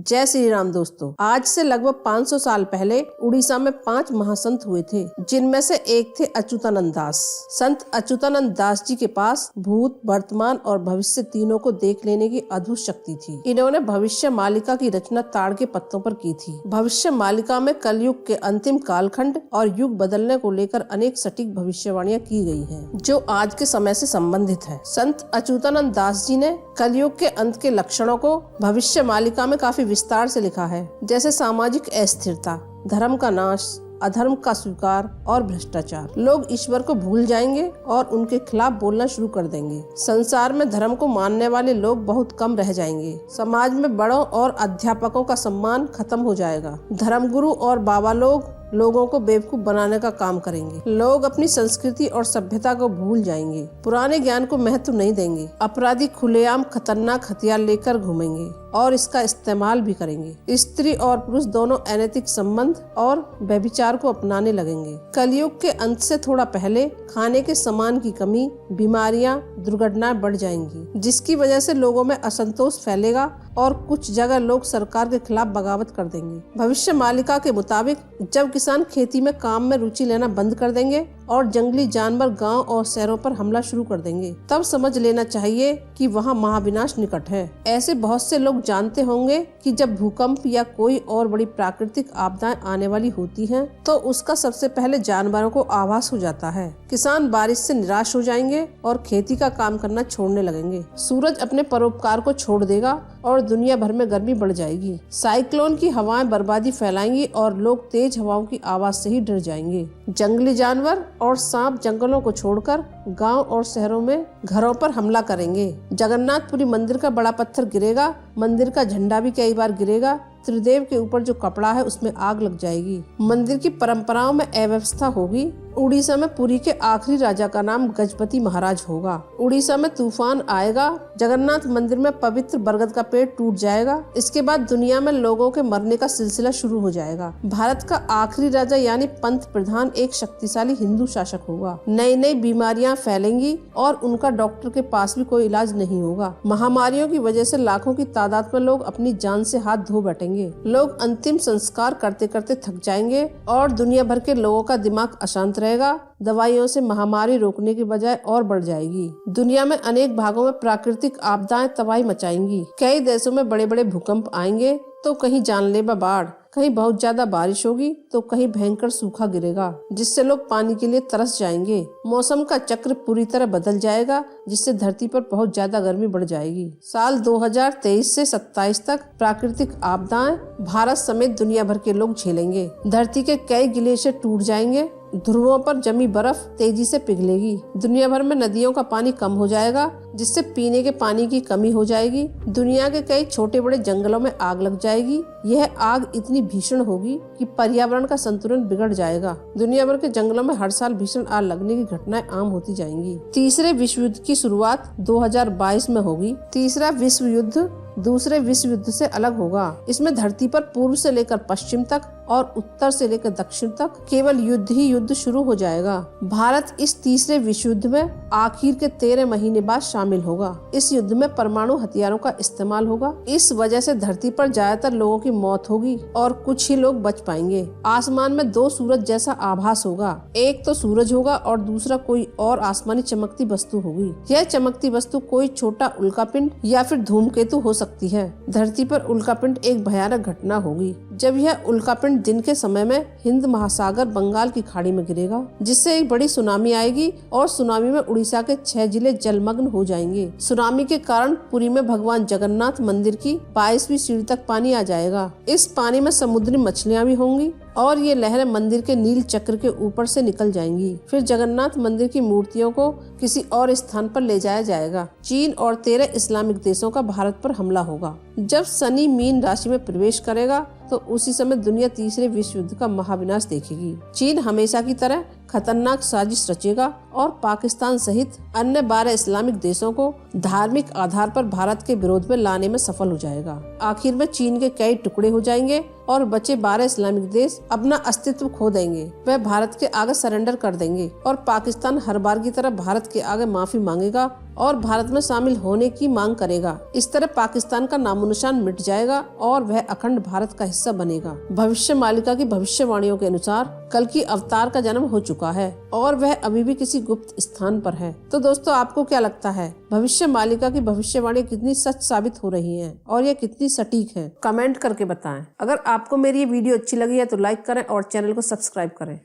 जय श्री राम दोस्तों। आज से लगभग 500 साल पहले उड़ीसा में 5 महासंत हुए थे, जिनमें से एक थे अच्युतानंद दास। संत अच्युतानंद दास जी के पास भूत, वर्तमान और भविष्य तीनों को देख लेने की अद्भुत शक्ति थी। इन्होंने भविष्य मालिका की रचना ताड़ के पत्तों पर की थी। भविष्य मालिका में कलयुग के अंतिम कालखंड और युग बदलने को लेकर अनेक सटीक भविष्यवाणियां की गई हैं, जो आज के समय से संबंधित है। संत अच्युतानंद दास जी ने कलयुग के अंत के लक्षणों को भविष्य मालिका में काफी विस्तार से लिखा है, जैसे सामाजिक अस्थिरता, धर्म का नाश, अधर्म का स्वीकार और भ्रष्टाचार। लोग ईश्वर को भूल जाएंगे और उनके खिलाफ बोलना शुरू कर देंगे। संसार में धर्म को मानने वाले लोग बहुत कम रह जाएंगे। समाज में बड़ों और अध्यापकों का सम्मान खत्म हो जाएगा। धर्मगुरु और बाबा लोगों को बेवकूफ बनाने का काम करेंगे। लोग अपनी संस्कृति और सभ्यता को भूल जाएंगे। पुराने ज्ञान को महत्व नहीं देंगे। अपराधी खुलेआम खतरनाक हथियार लेकर घूमेंगे और इसका इस्तेमाल भी करेंगे। स्त्री और पुरुष दोनों अनैतिक संबंध और व्यभिचार को अपनाने लगेंगे। कलयुग के अंत से थोड़ा पहले खाने के सामान की कमी, बीमारियां, दुर्घटनाएं बढ़ जाएंगी, जिसकी वजह से लोगों में असंतोष फैलेगा और कुछ जगह लोग सरकार के खिलाफ बगावत कर देंगे। भविष्य मालिका के मुताबिक जब किसान खेती में काम में रुचि लेना बंद कर देंगे और जंगली जानवर गांव और शहरों पर हमला शुरू कर देंगे, तब समझ लेना चाहिए कि वहां महाविनाश निकट है। ऐसे बहुत से लोग जानते होंगे कि जब भूकंप या कोई और बड़ी प्राकृतिक आपदाएं आने वाली होती हैं, तो उसका सबसे पहले जानवरों को आभास हो जाता है। किसान बारिश से निराश हो जाएंगे और खेती का काम करना छोड़ने लगेंगे। सूरज अपने परोपकार को छोड़ देगा और दुनिया भर में गर्मी बढ़ जाएगी। साइक्लोन की हवाएं बर्बादी फैलाएंगी और लोग तेज हवाओं की आवाज से ही डर जाएंगे। जंगली जानवर और सांप जंगलों को छोड़कर गांव और शहरों में घरों पर हमला करेंगे। जगन्नाथपुरी मंदिर का बड़ा पत्थर गिरेगा। मंदिर का झंडा भी कई बार गिरेगा। त्रिदेव के ऊपर जो कपड़ा है उसमें आग लग जाएगी। मंदिर की परंपराओं में अव्यवस्था होगी। उड़ीसा में पुरी के आखिरी राजा का नाम गजपति महाराज होगा। उड़ीसा में तूफान आएगा। जगन्नाथ मंदिर में पवित्र बरगद का पेड़ टूट जाएगा। इसके बाद दुनिया में लोगों के मरने का सिलसिला शुरू हो जाएगा। भारत का आखिरी राजा यानी पंत प्रधान एक शक्तिशाली हिंदू शासक होगा। नई नई बीमारियां फैलेंगी और उनका डॉक्टर के पास भी कोई इलाज नहीं होगा। महामारियों की वजह से लाखों की तादाद में लोग अपनी जान से हाथ धो बैठेंगे। लोग अंतिम संस्कार करते करते थक जाएंगे और दुनिया भर के लोगों का दिमाग अशांत रहेगा। दवाइयों से महामारी रोकने की बजाय और बढ़ जाएगी। दुनिया में अनेक भागों में प्राकृतिक आपदाएं तबाही मचाएंगी। कई देशों में बड़े बड़े भूकंप आएंगे तो कहीं जानलेवा बाढ़, कहीं बहुत ज्यादा बारिश होगी तो कहीं भयंकर सूखा गिरेगा, जिससे लोग पानी के लिए तरस जाएंगे। मौसम का चक्र पूरी तरह बदल जाएगा, जिससे धरती पर बहुत ज्यादा गर्मी बढ़ जाएगी। साल 2023 से 27 तक प्राकृतिक आपदाएं भारत समेत दुनिया भर के लोग झेलेंगे। धरती के कई ग्लेशियर टूट जाएंगे। ध्रुवों पर जमी बर्फ तेजी से पिघलेगी। दुनिया भर में नदियों का पानी कम हो जाएगा, जिससे पीने के पानी की कमी हो जाएगी। दुनिया के कई छोटे बड़े जंगलों में आग लग जाएगी। यह आग इतनी भीषण होगी कि पर्यावरण का संतुलन बिगड़ जाएगा। दुनिया भर के जंगलों में हर साल भीषण आग लगने की घटनाएं आम होती जाएंगी। तीसरे विश्व युद्ध की शुरुआत 2022 में होगी। तीसरा विश्व युद्ध दूसरे विश्व युद्ध से अलग होगा। इसमें धरती पर पूर्व से लेकर पश्चिम तक और उत्तर से लेकर दक्षिण तक केवल युद्ध ही युद्ध शुरू हो जाएगा। भारत इस तीसरे विश्व युद्ध में आखिर के 13 महीने बाद शामिल होगा। इस युद्ध में परमाणु हथियारों का इस्तेमाल होगा। इस वजह से धरती पर ज्यादातर लोगों की मौत होगी और कुछ ही लोग बच पाएंगे। आसमान में 2 सूरज जैसा आभास होगा। एक तो सूरज होगा और दूसरा कोई और आसमानी चमकती वस्तु होगी। यह चमकती वस्तु कोई छोटा उल्कापिंड या फिर धूमकेतु हो सकती है। धरती पर उल्कापिंड एक भयानक घटना होगी जब यह उल्कापिंड दिन के समय में हिंद महासागर बंगाल की खाड़ी में गिरेगा, जिससे एक बड़ी सुनामी आएगी और सुनामी में उड़ीसा के 6 जिले जलमग्न हो जाएंगे। सुनामी के कारण पुरी में भगवान जगन्नाथ मंदिर की 22वीं सीढ़ी तक पानी आ जाएगा। इस पानी में समुद्री मछलियां भी होंगी और ये लहरें मंदिर के नील चक्र के ऊपर से निकल जाएंगी। फिर जगन्नाथ मंदिर की मूर्तियों को किसी और स्थान पर ले जाया जाएगा। चीन और 13 इस्लामिक देशों का भारत पर हमला होगा। जब शनि मीन राशि में प्रवेश करेगा तो उसी समय दुनिया तीसरे विश्व युद्ध का महाविनाश देखेगी। चीन हमेशा की तरह खतरनाक साजिश रचेगा और पाकिस्तान सहित अन्य 12 इस्लामिक देशों को धार्मिक आधार पर भारत के विरोध में लाने में सफल हो जाएगा। आखिर में चीन के कई टुकड़े हो जाएंगे और बचे 12 इस्लामिक देश अपना अस्तित्व खो देंगे। वह भारत के आगे सरेंडर कर देंगे और पाकिस्तान हर बार की तरह भारत के आगे माफी मांगेगा और भारत में शामिल होने की मांग करेगा। इस तरह पाकिस्तान का नामो निशान मिट जाएगा और वह अखंड भारत का हिस्सा बनेगा। भविष्य मालिका की भविष्यवाणियों के अनुसार कल की अवतार का जन्म हो चुका है और वह अभी भी किसी गुप्त स्थान पर है। तो दोस्तों, आपको क्या लगता है, भविष्य मालिका की भविष्यवाणी कितनी सच साबित हो रही हैं और ये कितनी सटीक है? कमेंट करके बताएं। अगर आपको मेरी ये वीडियो अच्छी लगी है तो लाइक करें और चैनल को सब्सक्राइब करें।